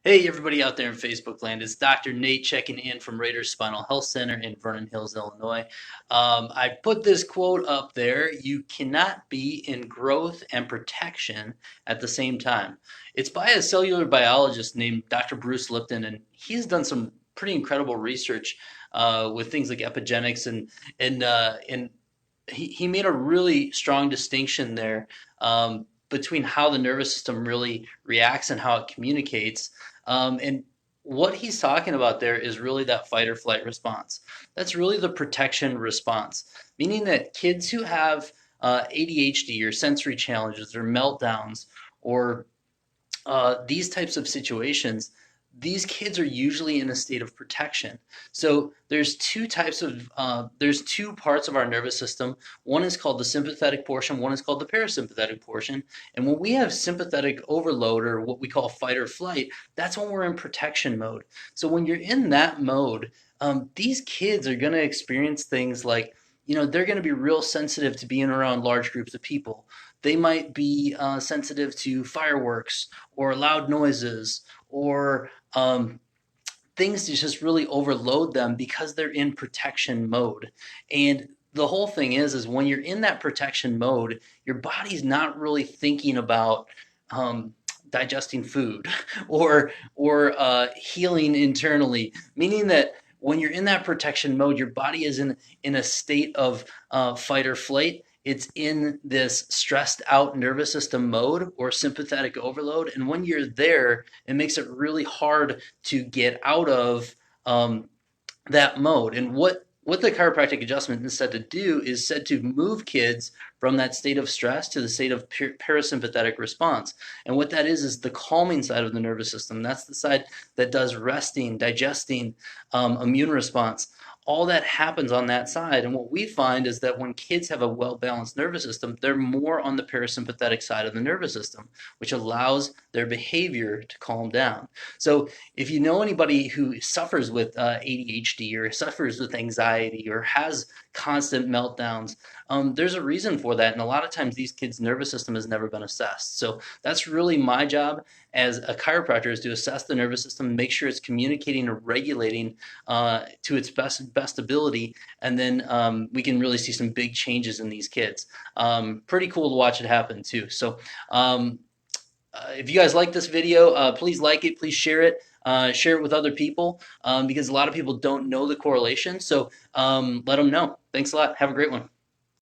Hey, everybody out there in Facebook land, it's Dr. Nate checking in from Raiders Spinal Health Center in Vernon Hills, Illinois. I put this quote up there: "You cannot be in growth and protection at the same time." It's by a cellular biologist named Dr. Bruce Lipton, and he's done some pretty incredible research with things like epigenetics and he made a really strong distinction there between how the nervous system really reacts and how it communicates. And what he's talking about there is really that fight or flight response. That's really the protection response, meaning that kids who have ADHD or sensory challenges or meltdowns or these types of situations, these kids are usually in a state of protection. So there's two parts of our nervous system. One is called the sympathetic portion, one is called the parasympathetic portion. And when we have sympathetic overload, or what we call fight or flight, that's when we're in protection mode. So when you're in that mode, these kids are going to experience things like, they're going to be real sensitive to being around large groups of people. They might be sensitive to fireworks or loud noises or things to just really overload them because they're in protection mode. And the whole thing is when you're in that protection mode, your body's not really thinking about digesting food or healing internally, meaning that when you're in that protection mode, your body is in a state of fight or flight. It's in this stressed out nervous system mode or sympathetic overload. And when you're there, it makes it really hard to get out of that mode. And what the chiropractic adjustment is said to do is said to move kids from that state of stress to the state of parasympathetic response. And what that is the calming side of the nervous system. That's the side that does resting, digesting, immune response. All that happens on that side. And what we find is that when kids have a well-balanced nervous system, they're more on the parasympathetic side of the nervous system, which allows their behavior to calm down. So if you know anybody who suffers with ADHD or suffers with anxiety or has constant meltdowns, there's a reason for that. And a lot of times these kids' nervous system has never been assessed. So that's really my job as a chiropractor, is to assess the nervous system, make sure it's communicating or regulating to its best ability, and then we can really see some big changes in these kids. Pretty cool to watch it happen too. So if you guys like this video, please like it, please share it with other people, because a lot of people don't know the correlation. So let them know. Thanks a lot. Have a great one.